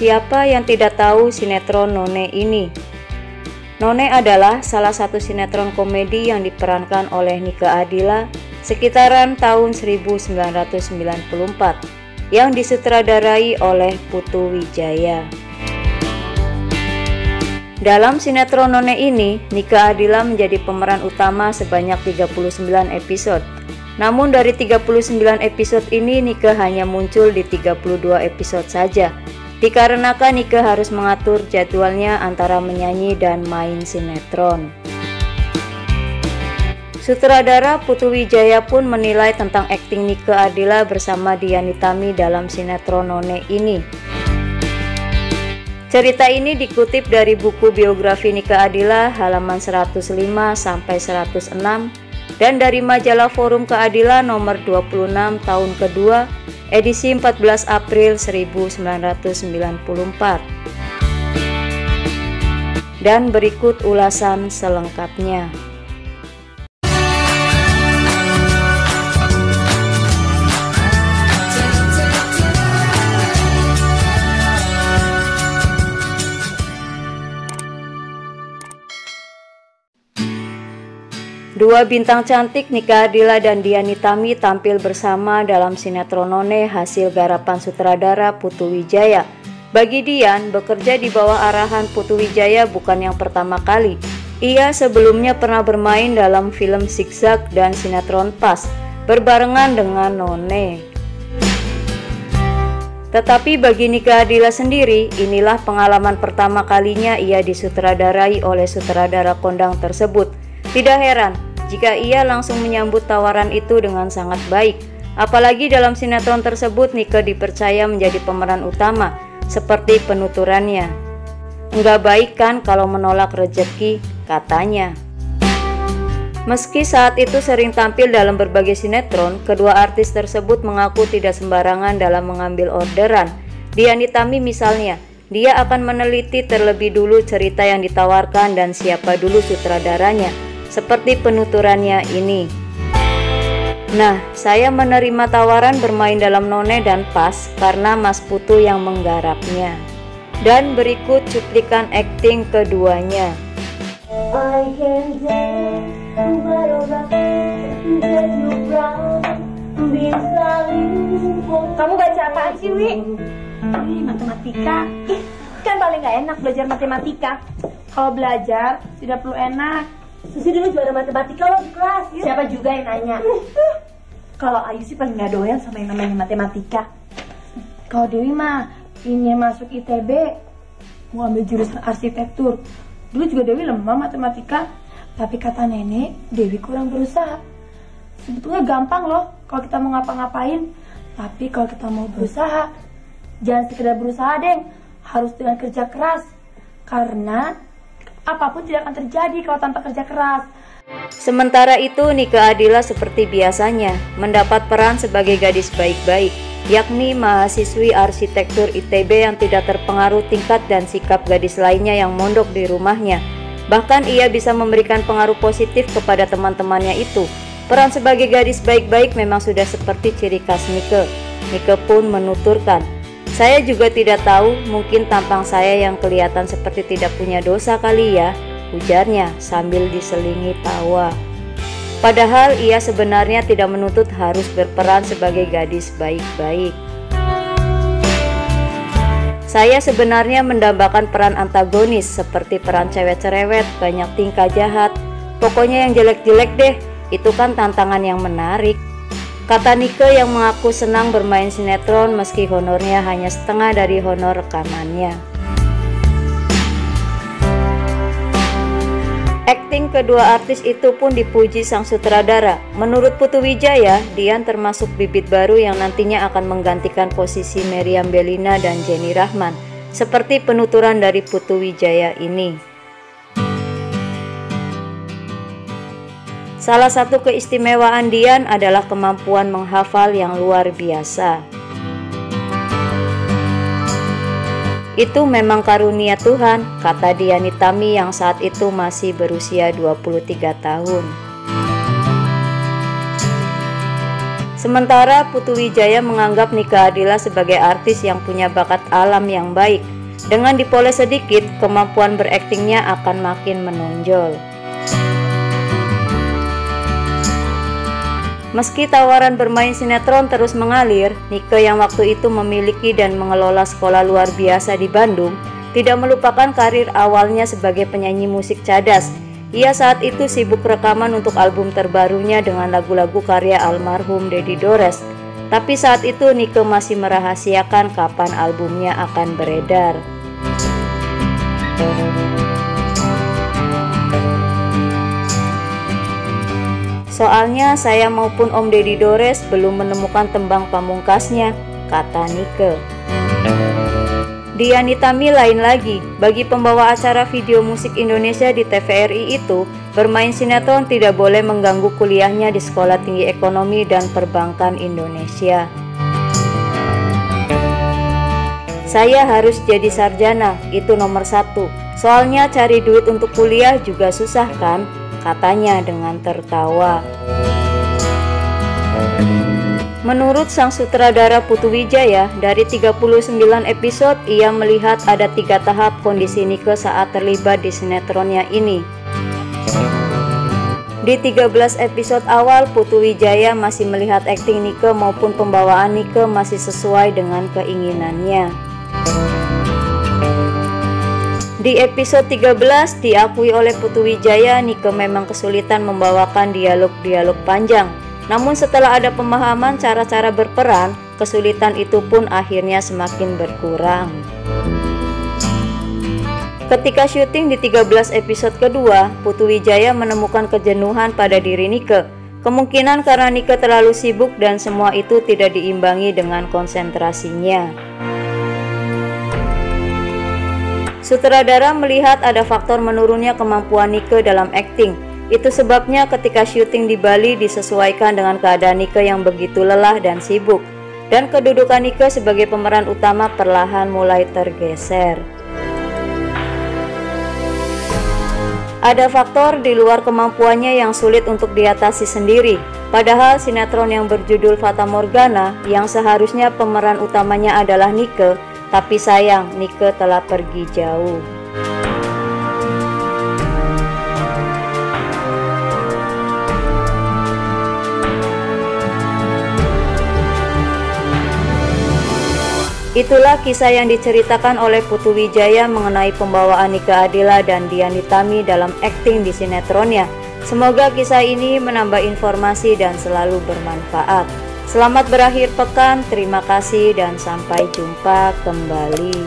Siapa yang tidak tahu sinetron None ini? None adalah salah satu sinetron komedi yang diperankan oleh Nike Ardilla sekitaran tahun 1994 yang disutradarai oleh Putu Wijaya. Dalam sinetron None ini, Nike Ardilla menjadi pemeran utama sebanyak 39 episode. Namun dari 39 episode ini Nike hanya muncul di 32 episode saja. Dikarenakan Nike harus mengatur jadwalnya antara menyanyi dan main sinetron. Sutradara Putu Wijaya pun menilai tentang akting Nike Ardilla bersama Dian Nitami dalam sinetron None ini. Cerita ini dikutip dari buku biografi Nike Ardilla halaman 105 sampai 106 dan dari majalah Forum Keadilan nomor 26 tahun kedua edisi 14 April 1994. Dan berikut ulasan selengkapnya. Dua bintang cantik Nike Ardilla dan Dian Nitami tampil bersama dalam sinetron None hasil garapan sutradara Putu Wijaya. Bagi Dian, bekerja di bawah arahan Putu Wijaya bukan yang pertama kali. Ia sebelumnya pernah bermain dalam film Zigzag dan sinetron Pas, berbarengan dengan None. Tetapi bagi Nike Ardilla sendiri, inilah pengalaman pertama kalinya ia disutradarai oleh sutradara kondang tersebut. Tidak heran jika ia langsung menyambut tawaran itu dengan sangat baik. Apalagi dalam sinetron tersebut Nike dipercaya menjadi pemeran utama, seperti penuturannya. Enggak baik kan kalau menolak rezeki, katanya. Meski saat itu sering tampil dalam berbagai sinetron, kedua artis tersebut mengaku tidak sembarangan dalam mengambil orderan. Dian Nitami misalnya, dia akan meneliti terlebih dulu cerita yang ditawarkan dan siapa dulu sutradaranya. Seperti penuturannya ini. Nah, saya menerima tawaran bermain dalam None dan Pas karena Mas Putu yang menggarapnya. Dan berikut cuplikan akting keduanya. Kamu baca apaan sih, Wi? Ini matematika. Kan paling gak enak belajar matematika. Kalau belajar tidak perlu enak. Susi dulu juara matematika loh di kelas ya? Siapa juga yang nanya? Kalau Ayu sih paling gak doyan sama yang namanya matematika. Kalau Dewi mah ingin masuk ITB, mau ambil jurusan arsitektur. Dulu juga Dewi lemah matematika, tapi kata nenek Dewi kurang berusaha. Sebetulnya gampang loh kalau kita mau ngapa-ngapain, tapi kalau kita mau berusaha, jangan sekedar berusaha deng, harus dengan kerja keras. Karena apapun tidak akan terjadi kalau tanpa kerja keras. Sementara itu Nike Ardilla seperti biasanya mendapat peran sebagai gadis baik-baik, yakni mahasiswi arsitektur ITB yang tidak terpengaruh tingkat dan sikap gadis lainnya yang mondok di rumahnya. Bahkan ia bisa memberikan pengaruh positif kepada teman-temannya itu. Peran sebagai gadis baik-baik memang sudah seperti ciri khas Nike. Nike pun menuturkan, "Saya juga tidak tahu, mungkin tampang saya yang kelihatan seperti tidak punya dosa kali ya," ujarnya sambil diselingi tawa. Padahal ia sebenarnya tidak menuntut harus berperan sebagai gadis baik-baik. "Saya sebenarnya mendambakan peran antagonis seperti peran cewek cerewet, banyak tingkah jahat. Pokoknya yang jelek-jelek deh, itu kan tantangan yang menarik," kata Nike yang mengaku senang bermain sinetron meski honornya hanya setengah dari honor rekamannya. Akting kedua artis itu pun dipuji sang sutradara. Menurut Putu Wijaya, Dian termasuk bibit baru yang nantinya akan menggantikan posisi Meriam Bellina dan Jenny Rahman, seperti penuturan dari Putu Wijaya ini. Salah satu keistimewaan Dian adalah kemampuan menghafal yang luar biasa. "Itu memang karunia Tuhan," kata Dian Nitami yang saat itu masih berusia 23 tahun. Sementara Putu Wijaya menganggap Nike Ardila sebagai artis yang punya bakat alam yang baik. Dengan dipoles sedikit, kemampuan beraktingnya akan makin menonjol. Meski tawaran bermain sinetron terus mengalir, Nike yang waktu itu memiliki dan mengelola sekolah luar biasa di Bandung tidak melupakan karir awalnya sebagai penyanyi musik cadas. Ia saat itu sibuk rekaman untuk album terbarunya dengan lagu-lagu karya almarhum Dedi Dores. Tapi saat itu Nike masih merahasiakan kapan albumnya akan beredar. Soalnya saya maupun Om Dedi Dores belum menemukan tembang pamungkasnya, kata Nike. Dian Nitami lain lagi, bagi pembawa acara video musik Indonesia di TVRI itu, bermain sinetron tidak boleh mengganggu kuliahnya di Sekolah Tinggi Ekonomi dan Perbankan Indonesia. Saya harus jadi sarjana, itu nomor 1. Soalnya cari duit untuk kuliah juga susah kan, katanya dengan tertawa. Menurut sang sutradara Putu Wijaya, dari 39 episode ia melihat ada 3 tahap kondisi Nike saat terlibat di sinetronnya ini. Di 13 episode awal, Putu Wijaya masih melihat akting Nike maupun pembawaan Nike masih sesuai dengan keinginannya. Di episode 13 diakui oleh Putu Wijaya, Nike memang kesulitan membawakan dialog-dialog panjang. Namun setelah ada pemahaman cara-cara berperan, kesulitan itu pun akhirnya semakin berkurang. Ketika syuting di 13 episode kedua, Putu Wijaya menemukan kejenuhan pada diri Nike. Kemungkinan karena Nike terlalu sibuk dan semua itu tidak diimbangi dengan konsentrasinya. Sutradara melihat ada faktor menurunnya kemampuan Nike dalam akting. Itu sebabnya ketika syuting di Bali disesuaikan dengan keadaan Nike yang begitu lelah dan sibuk. Dan kedudukan Nike sebagai pemeran utama perlahan mulai tergeser. Ada faktor di luar kemampuannya yang sulit untuk diatasi sendiri. Padahal sinetron yang berjudul Fata Morgana yang seharusnya pemeran utamanya adalah Nike, tapi sayang Nike telah pergi jauh. Itulah kisah yang diceritakan oleh Putu Wijaya mengenai pembawaan Nike Ardila dan Dian Nitami dalam akting di sinetronnya. Semoga kisah ini menambah informasi dan selalu bermanfaat. Selamat berakhir pekan, terima kasih dan sampai jumpa kembali.